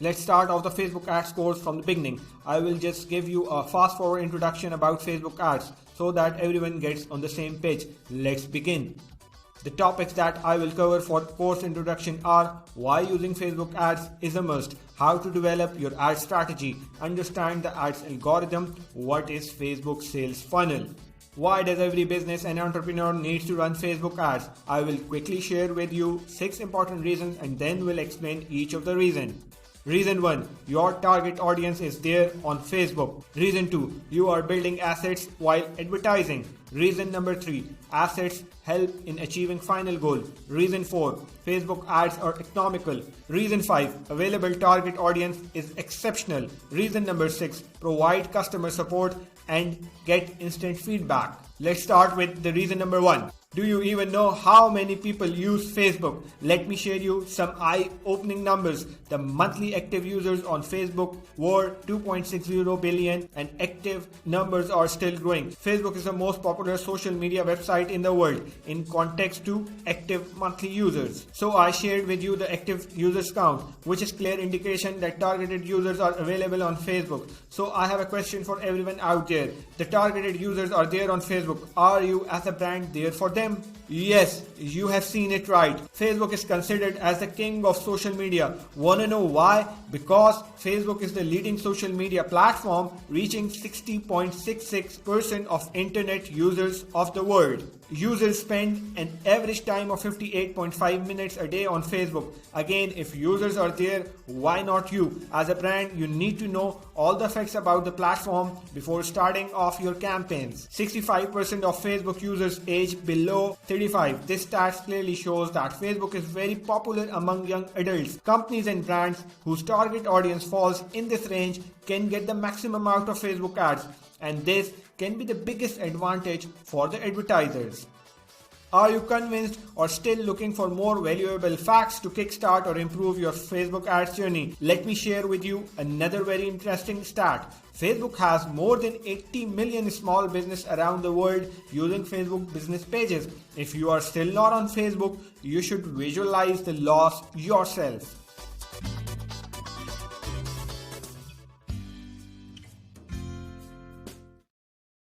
Let's start off the Facebook ads course from the beginning. I will just give you a fast forward introduction about Facebook ads so that everyone gets on the same page. Let's begin. The topics that I will cover for course introduction are why using Facebook ads is a must, how to develop your ad strategy, understand the ads algorithm, what is Facebook sales funnel. Why does every business and entrepreneur needs to run Facebook ads? I will quickly share with you 6 important reasons and then will explain each of the reasons. Reason 1. Your target audience is there on Facebook. Reason 2. You are building assets while advertising. Reason number 3. Assets help in achieving final goal. Reason 4. Facebook ads are economical. Reason 5. Available target audience is exceptional. Reason number 6. Provide customer support and get instant feedback. Let's start with the reason number 1. Do you even know how many people use Facebook? Let me share you some eye-opening numbers. The monthly active users on Facebook were 2.60 billion and active numbers are still growing. Facebook is the most popular social media website in the world in context to active monthly users. So I shared with you the active users count, which is clear indication that targeted users are available on Facebook. So I have a question for everyone out there. The targeted users are there on Facebook. Are you as a brand there for them? Yes, you have seen it right. Facebook is considered as the king of social media. Wanna know why? Because Facebook is the leading social media platform, reaching 60.66% of internet users of the world. Users spend an average time of 58.5 minutes a day on Facebook. Again, if users are there, why not you? As a brand, you need to know all the facts about the platform before starting off your campaigns. 65% of Facebook users age below 35. This stat clearly shows that Facebook is very popular among young adults. Companies and brands whose target audience falls in this range can get the maximum out of Facebook ads, and this can be the biggest advantage for the advertisers. Are you convinced or still looking for more valuable facts to kickstart or improve your Facebook ads journey? Let me share with you another very interesting stat. Facebook has more than 80 million small businesses around the world using Facebook business pages. If you are still not on Facebook, you should visualize the loss yourself.